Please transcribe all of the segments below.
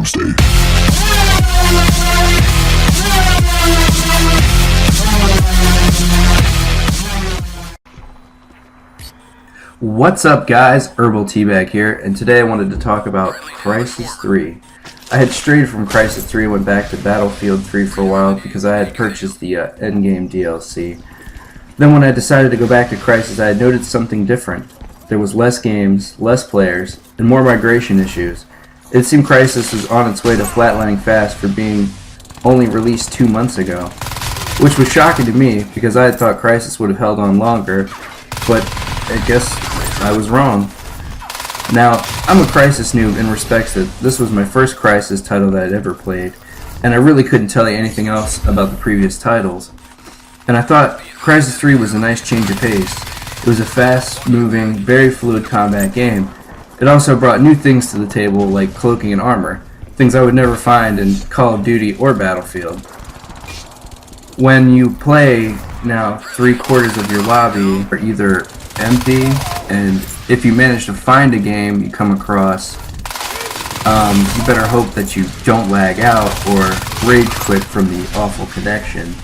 Doomsday. What's up guys, Herbal T Bag here, and today I wanted to talk about Crysis 3. I had strayed from Crysis 3 and went back to Battlefield 3 for a while because I had purchased the endgame DLC. Then when I decided to go back to Crysis, I had noticed something different. There was less games, less players, and more migration issues. It seemed Crysis was on its way to flatlining fast for being only released 2 months ago, which was shocking to me because I had thought Crysis would have held on longer, but I guess I was wrong. Now, I'm a Crysis noob in respects that this was my first Crysis title that I'd ever played, and I really couldn't tell you anything else about the previous titles. And I thought Crysis 3 was a nice change of pace. It was a fast-moving, very fluid combat game. It also brought new things to the table like cloaking and armor, things I would never find in Call of Duty or Battlefield. When you play, now 3/4 of your lobby are either empty, and if you manage to find a game you come across, you better hope that you don't lag out or rage quit from the awful connection.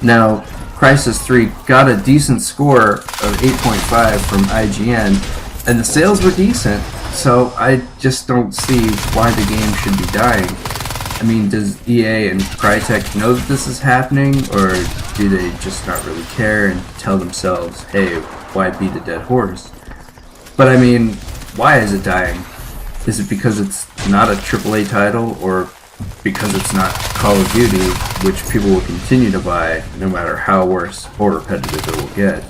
Now, Crysis 3 got a decent score of 8.5 from IGN, and the sales were decent, so I just don't see why the game should be dying. I mean, does EA and Crytek know that this is happening, or do they just not really care and tell themselves, hey, why beat a dead horse? But I mean, why is it dying? Is it because it's not a AAA title, or because it's not Call of Duty, which people will continue to buy no matter how worse or repetitive it will get?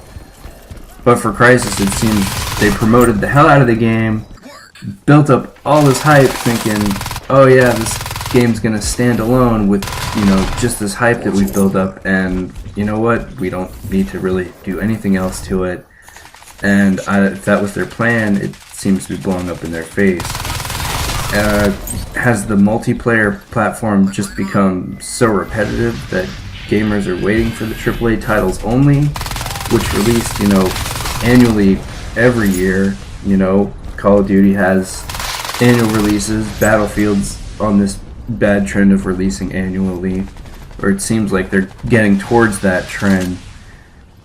But for Crysis, it seems they promoted the hell out of the game, built up all this hype thinking, oh yeah, this game's gonna stand alone with, just this hype that we've built up, and you know what, we don't need to really do anything else to it. And if that was their plan, it seems to be blowing up in their face. Has the multiplayer platform just become so repetitive that gamers are waiting for the AAA titles only, which released, annually every year? Call of Duty has annual releases, Battlefield's on this bad trend of releasing annually, or it seems like they're getting towards that trend.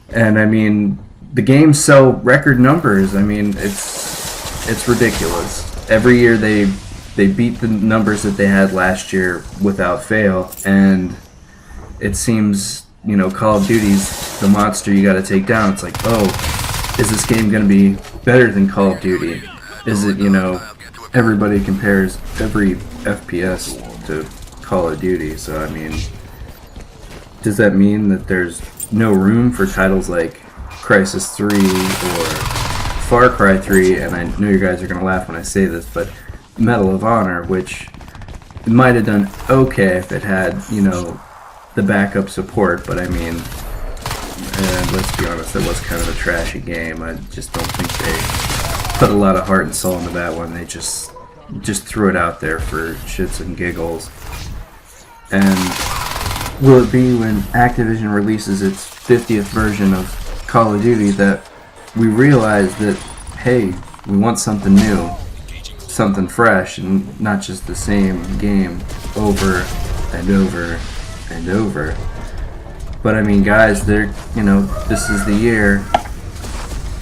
And I mean, the games sell record numbers. I mean, it's ridiculous. Every year they beat the numbers that they had last year without fail, and it seems, Call of Duty's the monster you gotta take down. It's like, oh, is this game gonna be better than Call of Duty? Is it, everybody compares every FPS to Call of Duty, so I mean, does that mean that there's no room for titles like Crysis 3 or Far Cry 3, and I know you guys are going to laugh when I say this, but Medal of Honor, which might have done okay if it had, the backup support, but I mean, let's be honest, that was kind of a trashy game. I just don't think they put a lot of heart and soul into that one. They just threw it out there for shits and giggles. And will it be when Activision releases its 50th version of Call of Duty that we realize that, hey, we want something new, something fresh, and not just the same game over and over and over? But I mean, guys, this is the year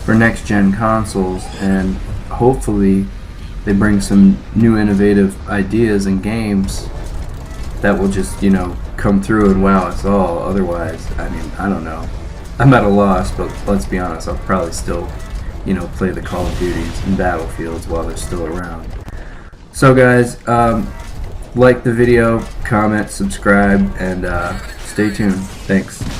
for next gen consoles, and hopefully they bring some new innovative ideas and games that will just, come through and wow us all. Otherwise, I mean, I don't know. I'm at a loss, but let's be honest, I'll probably still, play the Call of Duties and Battlefields while they're still around. So guys, like the video, comment, subscribe, and stay tuned. Thanks.